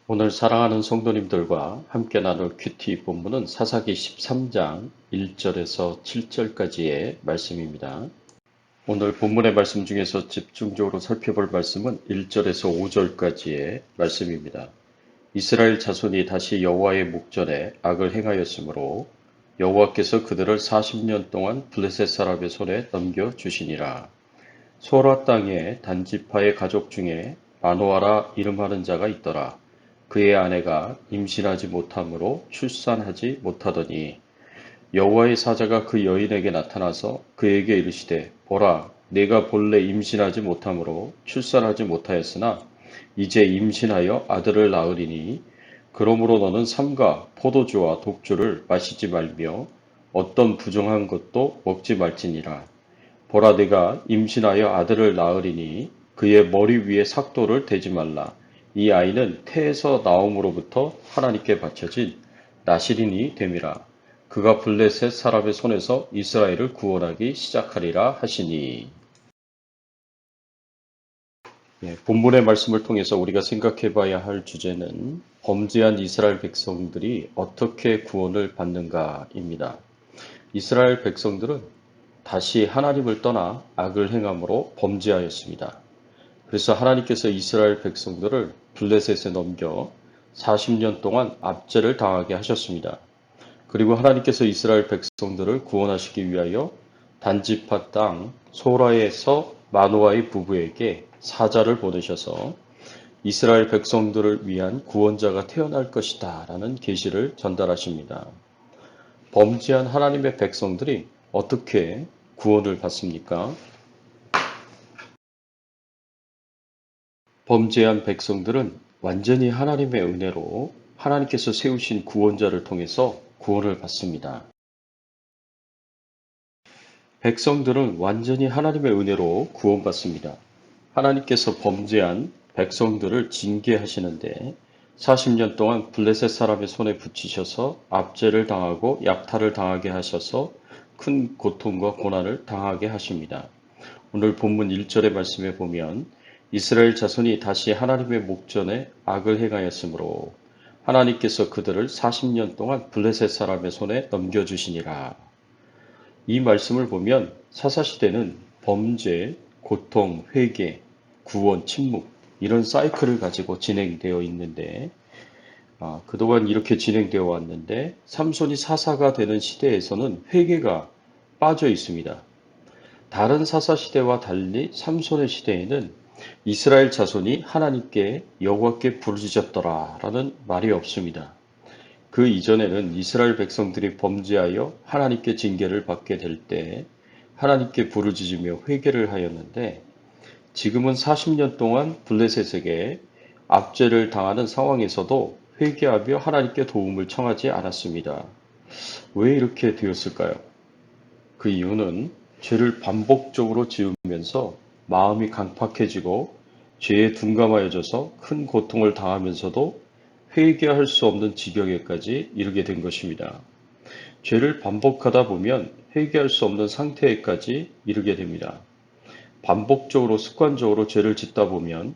오늘 사랑하는 성도님들과 함께 나눌 큐티 본문은 사사기 13장 1절에서 7절까지의 말씀입니다. 오늘 본문의 말씀 중에서 집중적으로 살펴볼 말씀은 1절에서 5절까지의 말씀입니다. 이스라엘 자손이 다시 여호와의 목전에 악을 행하였으므로 여호와께서 그들을 40년 동안 블레셋 사람의 손에 넘겨주시니라. 소라 땅에 단지파의 가족 중에 마노아라 이름하는 자가 있더라. 그의 아내가 임신하지 못함으로 출산하지 못하더니 여호와의 사자가 그 여인에게 나타나서 그에게 이르시되 보라 내가 본래 임신하지 못함으로 출산하지 못하였으나 이제 임신하여 아들을 낳으리니 그러므로 너는 삼가 포도주와 독주를 마시지 말며 어떤 부정한 것도 먹지 말지니라. 보라 내가 임신하여 아들을 낳으리니 그의 머리 위에 삭도를 대지 말라. 이 아이는 태에서 나옴으로부터 하나님께 바쳐진 나실인이 됨이라. 그가 블레셋 사람의 손에서 이스라엘을 구원하기 시작하리라 하시니. 본문의 말씀을 통해서 우리가 생각해 봐야 할 주제는 범죄한 이스라엘 백성들이 어떻게 구원을 받는가입니다. 이스라엘 백성들은 다시 하나님을 떠나 악을 행함으로 범죄하였습니다. 그래서 하나님께서 이스라엘 백성들을 블레셋에 넘겨 40년 동안 압제를 당하게 하셨습니다. 그리고 하나님께서 이스라엘 백성들을 구원하시기 위하여 단지파 땅 소라에서 마노아의 부부에게 사자를 보내셔서 이스라엘 백성들을 위한 구원자가 태어날 것이다 라는 계시를 전달하십니다. 범죄한 하나님의 백성들이 어떻게 구원을 받습니까? 범죄한 백성들은 완전히 하나님의 은혜로 하나님께서 세우신 구원자를 통해서 구원을 받습니다. 백성들은 완전히 하나님의 은혜로 구원받습니다. 하나님께서 범죄한 백성들을 징계하시는데 40년 동안 블레셋 사람의 손에 붙이셔서 압제를 당하고 약탈을 당하게 하셔서 큰 고통과 고난을 당하게 하십니다. 오늘 본문 1절의 말씀에 보면 이스라엘 자손이 다시 하나님의 목전에 악을 행하였으므로 하나님께서 그들을 40년 동안 블레셋 사람의 손에 넘겨주시니라. 이 말씀을 보면 사사시대는 범죄, 고통, 회개, 구원, 침묵 이런 사이클을 가지고 진행되어 있는데 그동안 이렇게 진행되어 왔는데 삼손이 사사가 되는 시대에서는 회개가 빠져 있습니다. 다른 사사시대와 달리 삼손의 시대에는 이스라엘 자손이 하나님께 여호와께 부르짖었더라 라는 말이 없습니다. 그 이전에는 이스라엘 백성들이 범죄하여 하나님께 징계를 받게 될 때 하나님께 부르짖으며 회개를 하였는데 지금은 40년 동안 블레셋에게 압제를 당하는 상황에서도 회개하며 하나님께 도움을 청하지 않았습니다. 왜 이렇게 되었을까요? 그 이유는 죄를 반복적으로 지으면서 마음이 강팍해지고 죄에 둔감하여져서 큰 고통을 당하면서도 회개할 수 없는 지경에까지 이르게 된 것입니다. 죄를 반복하다 보면 회개할 수 없는 상태에까지 이르게 됩니다. 반복적으로 습관적으로 죄를 짓다 보면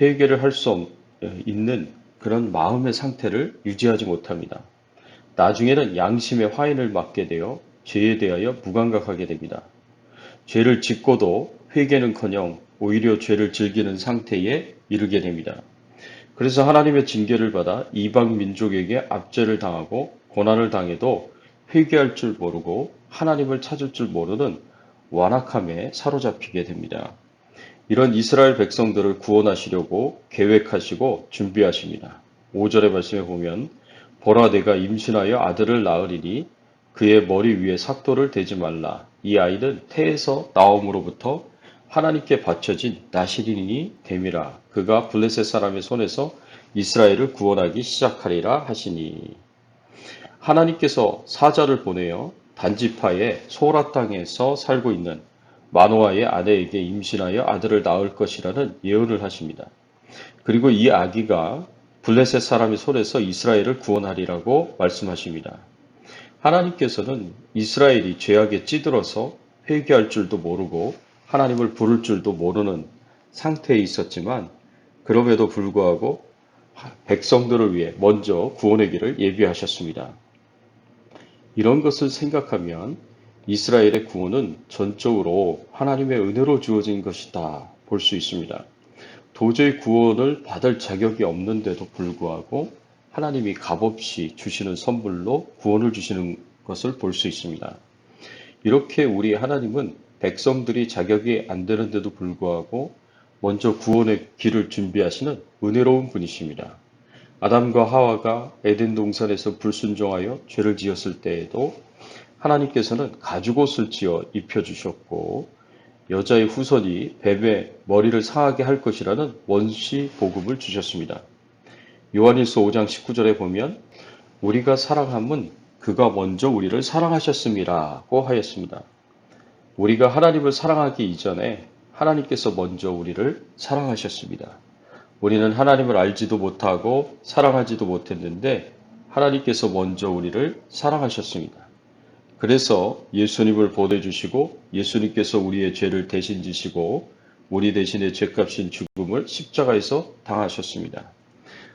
회개를 할 수 있는 그런 마음의 상태를 유지하지 못합니다. 나중에는 양심의 화인을 맞게 되어 죄에 대하여 무감각하게 됩니다. 죄를 짓고도 회개는커녕 오히려 죄를 즐기는 상태에 이르게 됩니다. 그래서 하나님의 징계를 받아 이방 민족에게 압제를 당하고 고난을 당해도 회개할 줄 모르고 하나님을 찾을 줄 모르는 완악함에 사로잡히게 됩니다. 이런 이스라엘 백성들을 구원하시려고 계획하시고 준비하십니다. 5절의 말씀에 보면 보라 내가 임신하여 아들을 낳으리니 그의 머리 위에 삭도를 대지 말라. 이 아이는 태에서 나옴으로부터 하나님께 바쳐진 나실인이 됨이라. 그가 블레셋 사람의 손에서 이스라엘을 구원하기 시작하리라 하시니. 하나님께서 사자를 보내어 단지파의 소라 땅에서 살고 있는 마노아의 아내에게 임신하여 아들을 낳을 것이라는 예언을 하십니다. 그리고 이 아기가 블레셋 사람의 손에서 이스라엘을 구원하리라고 말씀하십니다. 하나님께서는 이스라엘이 죄악에 찌들어서 회개할 줄도 모르고 하나님을 부를 줄도 모르는 상태에 있었지만 그럼에도 불구하고 백성들을 위해 먼저 구원의 길을 예비하셨습니다. 이런 것을 생각하면 이스라엘의 구원은 전적으로 하나님의 은혜로 주어진 것이다 볼 수 있습니다. 도저히 구원을 받을 자격이 없는데도 불구하고 하나님이 값없이 주시는 선물로 구원을 주시는 것을 볼 수 있습니다. 이렇게 우리 하나님은 백성들이 자격이 안 되는데도 불구하고 먼저 구원의 길을 준비하시는 은혜로운 분이십니다. 아담과 하와가 에덴 동산에서 불순종하여 죄를 지었을 때에도 하나님께서는 가죽옷을 지어 입혀주셨고 여자의 후손이 뱀의 머리를 상하게 할 것이라는 원시 복음을 주셨습니다. 요한일서 5장 19절에 보면 우리가 사랑함은 그가 먼저 우리를 사랑하셨음이라고 하였습니다. 우리가 하나님을 사랑하기 이전에 하나님께서 먼저 우리를 사랑하셨습니다. 우리는 하나님을 알지도 못하고 사랑하지도 못했는데 하나님께서 먼저 우리를 사랑하셨습니다. 그래서 예수님을 보내주시고 예수님께서 우리의 죄를 대신 지시고 우리 대신에 죄값인 죽음을 십자가에서 당하셨습니다.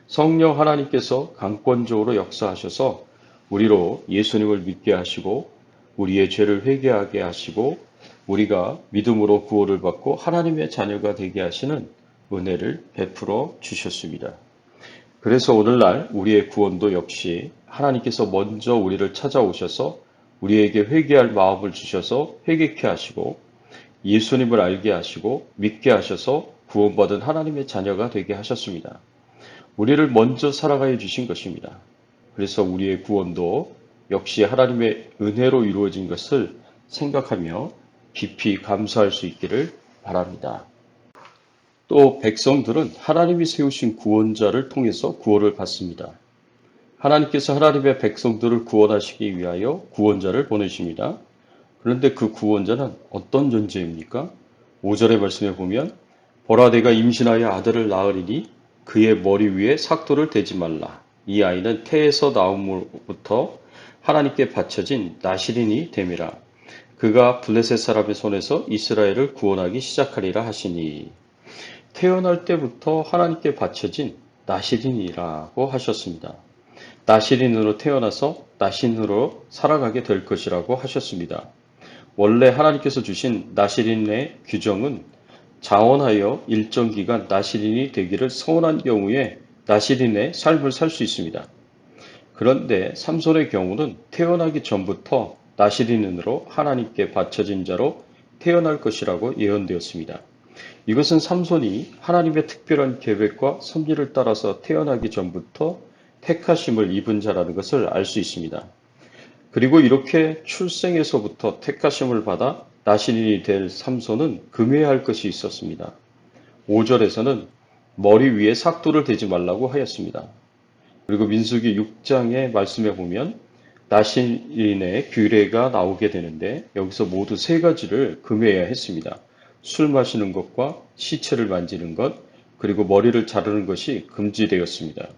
성령 하나님께서 강권적으로 역사하셔서 우리로 예수님을 믿게 하시고 우리의 죄를 회개하게 하시고 우리가 믿음으로 구원을 받고 하나님의 자녀가 되게 하시는 은혜를 베풀어 주셨습니다. 그래서 오늘날 우리의 구원도 역시 하나님께서 먼저 우리를 찾아오셔서 우리에게 회개할 마음을 주셔서 회개케 하시고 예수님을 알게 하시고 믿게 하셔서 구원받은 하나님의 자녀가 되게 하셨습니다. 우리를 먼저 살아가해 주신 것입니다. 그래서 우리의 구원도 역시 하나님의 은혜로 이루어진 것을 생각하며 깊이 감사할 수 있기를 바랍니다. 또 백성들은 하나님이 세우신 구원자를 통해서 구원을 받습니다. 하나님께서 하나님의 백성들을 구원하시기 위하여 구원자를 보내십니다. 그런데 그 구원자는 어떤 존재입니까? 5절의 말씀에 보면 보라 내가 임신하여 아들을 낳으리니 그의 머리 위에 삭도를 대지 말라. 이 아이는 태에서 나옴으로부터 하나님께 바쳐진 나실인이 됨이라. 그가 블레셋 사람의 손에서 이스라엘을 구원하기 시작하리라 하시니 태어날 때부터 하나님께 바쳐진 나실인이라고 하셨습니다. 나실인으로 태어나서 나신으로 살아가게 될 것이라고 하셨습니다. 원래 하나님께서 주신 나실인의 규정은 자원하여 일정 기간 나실인이 되기를 서원한 경우에 나실인의 삶을 살 수 있습니다. 그런데 삼손의 경우는 태어나기 전부터 나실인으로 하나님께 바쳐진 자로 태어날 것이라고 예언되었습니다. 이것은 삼손이 하나님의 특별한 계획과 섭리를 따라서 태어나기 전부터 택하심을 입은 자라는 것을 알 수 있습니다. 그리고 이렇게 출생에서부터 택하심을 받아 나신인이 될 삼손은 금해할 것이 있었습니다. 5절에서는 머리 위에 삭도를 대지 말라고 하였습니다. 그리고 민수기 6장의 말씀에 보면 나신인의 규례가 나오게 되는데 여기서 모두 세 가지를 금해야 했습니다. 술 마시는 것과 시체를 만지는 것, 그리고 머리를 자르는 것이 금지되었습니다.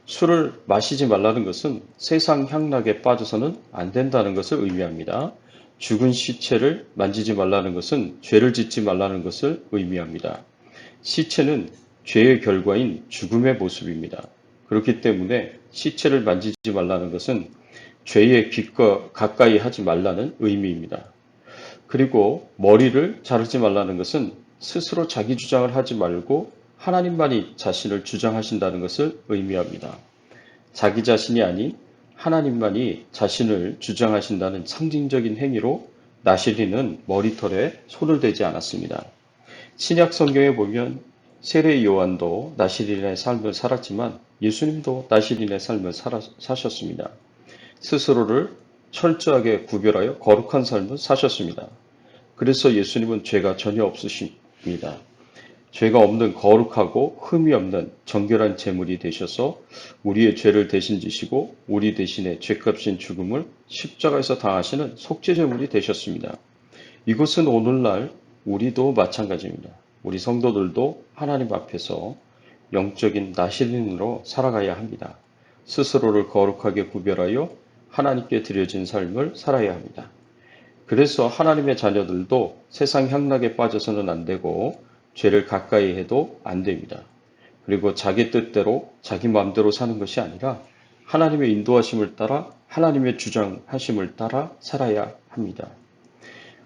술을 마시지 말라는 것은 세상 향락에 빠져서는 안 된다는 것을 의미합니다. 죽은 시체를 만지지 말라는 것은 죄를 짓지 말라는 것을 의미합니다. 시체는 죄의 결과인 죽음의 모습입니다. 그렇기 때문에 시체를 만지지 말라는 것은 죄의 귓과 가까이 하지 말라는 의미입니다. 그리고 머리를 자르지 말라는 것은 스스로 자기 주장을 하지 말고 하나님만이 자신을 주장하신다는 것을 의미합니다. 자기 자신이 아닌 하나님만이 자신을 주장하신다는 상징적인 행위로 나실인은 머리털에 손을 대지 않았습니다. 신약 성경에 보면 세례 요한도 나실인의 삶을 살았지만 예수님도 나실인의 삶을 사셨습니다. 스스로를 철저하게 구별하여 거룩한 삶을 사셨습니다. 그래서 예수님은 죄가 전혀 없으십니다. 죄가 없는 거룩하고 흠이 없는 정결한 제물이 되셔서 우리의 죄를 대신 지시고 우리 대신에 죄값인 죽음을 십자가에서 당하시는 속죄 제물이 되셨습니다. 이것은 오늘날 우리도 마찬가지입니다. 우리 성도들도 하나님 앞에서 영적인 나실인으로 살아가야 합니다. 스스로를 거룩하게 구별하여 하나님께 드려진 삶을 살아야 합니다. 그래서 하나님의 자녀들도 세상 향락에 빠져서는 안 되고 죄를 가까이 해도 안 됩니다. 그리고 자기 뜻대로 자기 마음대로 사는 것이 아니라 하나님의 인도하심을 따라 하나님의 주장하심을 따라 살아야 합니다.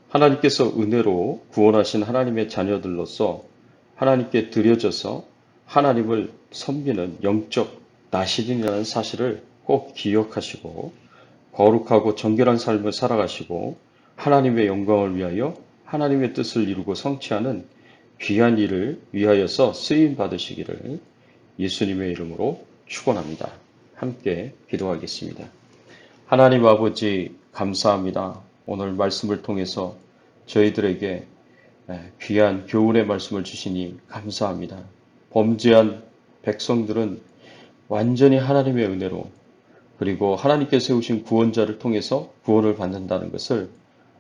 하나님께서 은혜로 구원하신 하나님의 자녀들로서 하나님께 드려져서 하나님을 섬기는 영적 나시린이라는 사실을 꼭 기억하시고 거룩하고 정결한 삶을 살아가시고 하나님의 영광을 위하여 하나님의 뜻을 이루고 성취하는 귀한 일을 위하여서 쓰임 받으시기를 예수님의 이름으로 축원합니다. 함께 기도하겠습니다. 하나님 아버지 감사합니다. 오늘 말씀을 통해서 저희들에게 귀한 교훈의 말씀을 주시니 감사합니다. 범죄한 백성들은 완전히 하나님의 은혜로 그리고 하나님께 세우신 구원자를 통해서 구원을 받는다는 것을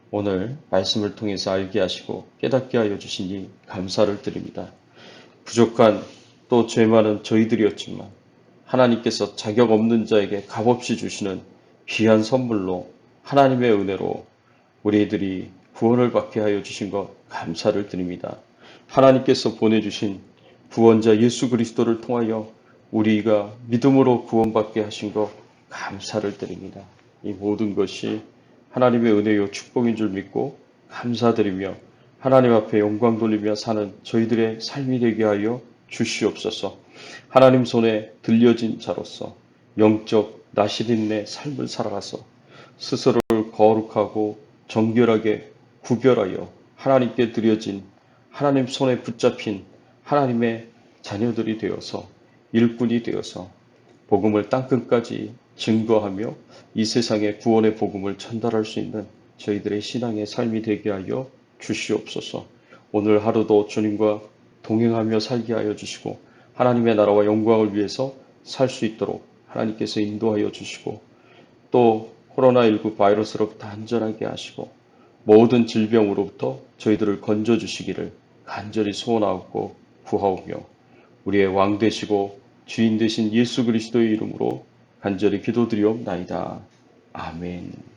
오늘 말씀을 통해서 알게 하시고 깨닫게 하여 주시니 감사를 드립니다. 부족한 또 죄 많은 저희들이었지만 하나님께서 자격 없는 자에게 값없이 주시는 귀한 선물로 하나님의 은혜로 우리들이 구원을 받게 하여 주신 것 감사를 드립니다. 하나님께서 보내주신 구원자 예수 그리스도를 통하여 우리가 믿음으로 구원받게 하신 것 감사를 드립니다. 이 모든 것이 하나님의 은혜요 축복인 줄 믿고 감사드리며 하나님 앞에 영광 돌리며 사는 저희들의 삶이 되게 하여 주시옵소서. 하나님 손에 들려진 자로서 영적 나시린의 삶을 살아가서 스스로를 거룩하고 정결하게 구별하여 하나님께 드려진 하나님 손에 붙잡힌 하나님의 자녀들이 되어서 일꾼이 되어서 복음을 땅끝까지 증거하며 이 세상에 구원의 복음을 전달할 수 있는 저희들의 신앙의 삶이 되게 하여 주시옵소서. 오늘 하루도 주님과 동행하며 살게 하여 주시고 하나님의 나라와 영광을 위해서 살 수 있도록 하나님께서 인도하여 주시고 또 코로나19 바이러스로부터 안전하게 하시고 모든 질병으로부터 저희들을 건져 주시기를 간절히 소원하고 구하오며 우리의 왕 되시고 주인 되신 예수 그리스도의 이름으로 간절히 기도드리옵나이다. 아멘.